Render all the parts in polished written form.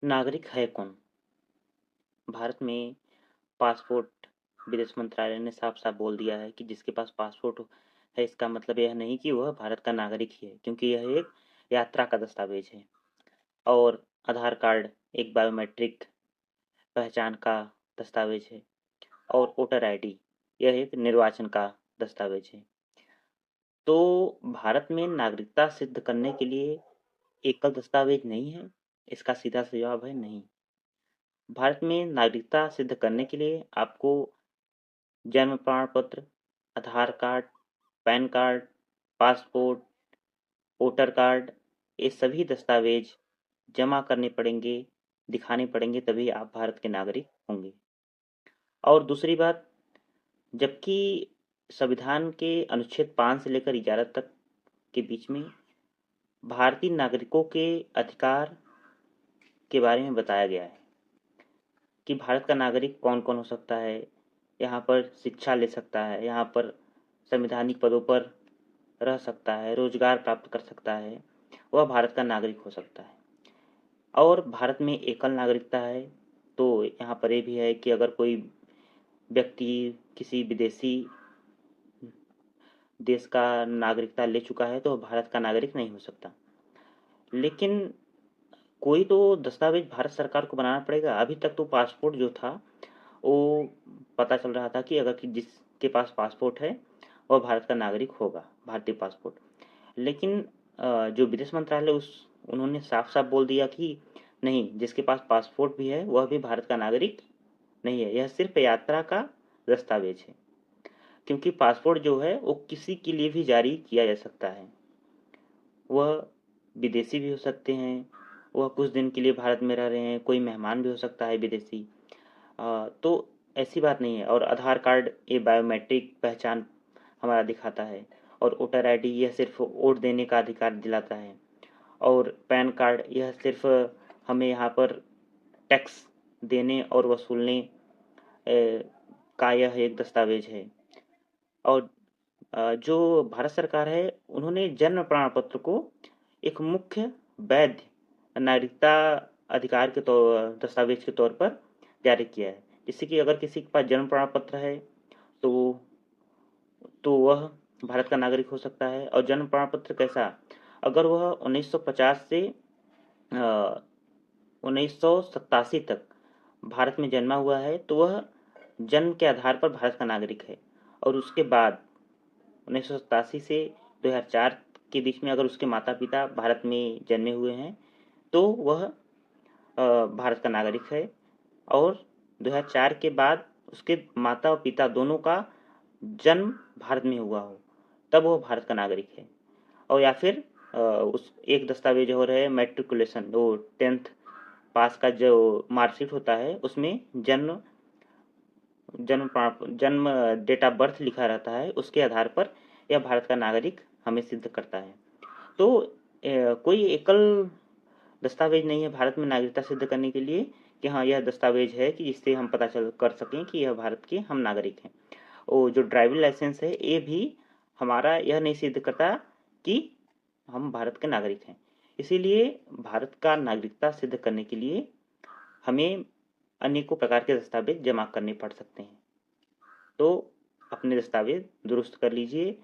नागरिक है कौन? भारत में पासपोर्ट विदेश मंत्रालय ने साफ-साफ बोल दिया है कि जिसके पास पासपोर्ट है इसका मतलब यह नहीं कि वह भारत का नागरिक ही है, क्योंकि यह एक यात्रा का दस्तावेज है। और आधार कार्ड एक बायोमेट्रिक पहचान का दस्तावेज है और वोटर आईडी यह एक निर्वाचन का दस्तावेज है। तो भारत में नागरिकता सिद्ध करने के लिए एकल दस्तावेज नहीं है, इसका सीधा सा जवाब है नहीं। भारत में नागरिकता सिद्ध करने के लिए आपको जन्म प्रमाण पत्र, Aadhaar card, PAN card, passport, voter card, ये सभी दस्तावेज जमा करने पड़ेंगे, दिखाने पड़ेंगे, तभी आप भारत के नागरिक होंगे। और दूसरी बात, जबकि संविधान के अनुच्छेद 5 से लेकर 11 तक के बीच में भारतीय नागरिकों के अधिकार के बारे में बताया गया है कि भारत का नागरिक कौन कौन हो सकता है, यहाँ पर शिक्षा ले सकता है, यहाँ पर संवैधानिक पदों पर रह सकता है, रोजगार प्राप्त कर सकता है, वह भारत का नागरिक हो सकता है। और भारत में एकल नागरिकता है, तो यहाँ पर ये भी है कि अगर कोई व्यक्ति किसी विदेशी देश का नागरिकता ले चुका है तो वह भारत का नागरिक नहीं हो सकता। लेकिन कोई तो दस्तावेज भारत सरकार को बनाना पड़ेगा। अभी तक तो पासपोर्ट जो था वो पता चल रहा था कि अगर कि जिसके पास पासपोर्ट है वह भारत का नागरिक होगा, भारतीय पासपोर्ट। लेकिन जो विदेश मंत्रालय उन्होंने साफ साफ बोल दिया कि नहीं, जिसके पास पासपोर्ट भी है वह भी भारत का नागरिक नहीं है, यह सिर्फ यात्रा का दस्तावेज है। क्योंकि पासपोर्ट जो है वो किसी के लिए भी जारी किया जा सकता है, वह विदेशी भी हो सकते हैं, वह कुछ दिन के लिए भारत में रह रहे हैं, कोई मेहमान भी हो सकता है विदेशी। तो ऐसी बात नहीं है। और आधार कार्ड ये बायोमेट्रिक पहचान हमारा दिखाता है, और वोटर आईडी यह सिर्फ वोट देने का अधिकार दिलाता है, और पैन कार्ड यह सिर्फ हमें यहाँ पर टैक्स देने और वसूलने का यह एक दस्तावेज है। और जो भारत सरकार है उन्होंने जन्म प्रमाण पत्र को एक मुख्य वैध नागरिकता अधिकार के दस्तावेज के तौर पर जारी किया है, जिससे कि अगर किसी के पास जन्म प्रमाण पत्र है तो वह भारत का नागरिक हो सकता है। और जन्म प्रमाण पत्र कैसा, अगर वह 1950 से 1987 तक भारत में जन्मा हुआ है तो वह जन्म के आधार पर भारत का नागरिक है। और उसके बाद 1987 से 2004 के बीच में अगर उसके माता पिता भारत में जन्मे हुए हैं तो वह भारत का नागरिक है। और 2004 के बाद उसके माता और पिता दोनों का जन्म भारत में हुआ हो तब वह भारत का नागरिक है। और या फिर उस एक दस्तावेज और है मैट्रिकुलेशन, वो 10th पास का जो मार्कशीट होता है उसमें जन्म जन्म डेट ऑफ बर्थ लिखा रहता है, उसके आधार पर यह भारत का नागरिक हमें सिद्ध करता है। तो कोई एकल दस्तावेज नहीं है भारत में नागरिकता सिद्ध करने के लिए कि हाँ यह दस्तावेज है कि जिससे हम पता चल कर सकें कि यह भारत के हम नागरिक हैं। और जो ड्राइविंग लाइसेंस है ये भी हमारा यह नहीं सिद्ध करता कि हम भारत के नागरिक हैं। इसीलिए भारत का नागरिकता सिद्ध करने के लिए हमें अनेकों प्रकार के दस्तावेज जमा करने पड़ सकते हैं। तो अपने दस्तावेज दुरुस्त कर लीजिए,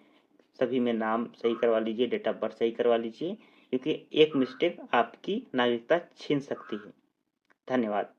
सभी में नाम सही करवा लीजिए, डेट ऑफ बर्थ सही करवा लीजिए, क्योंकि एक मिस्टेक आपकी नागरिकता छीन सकती है। धन्यवाद।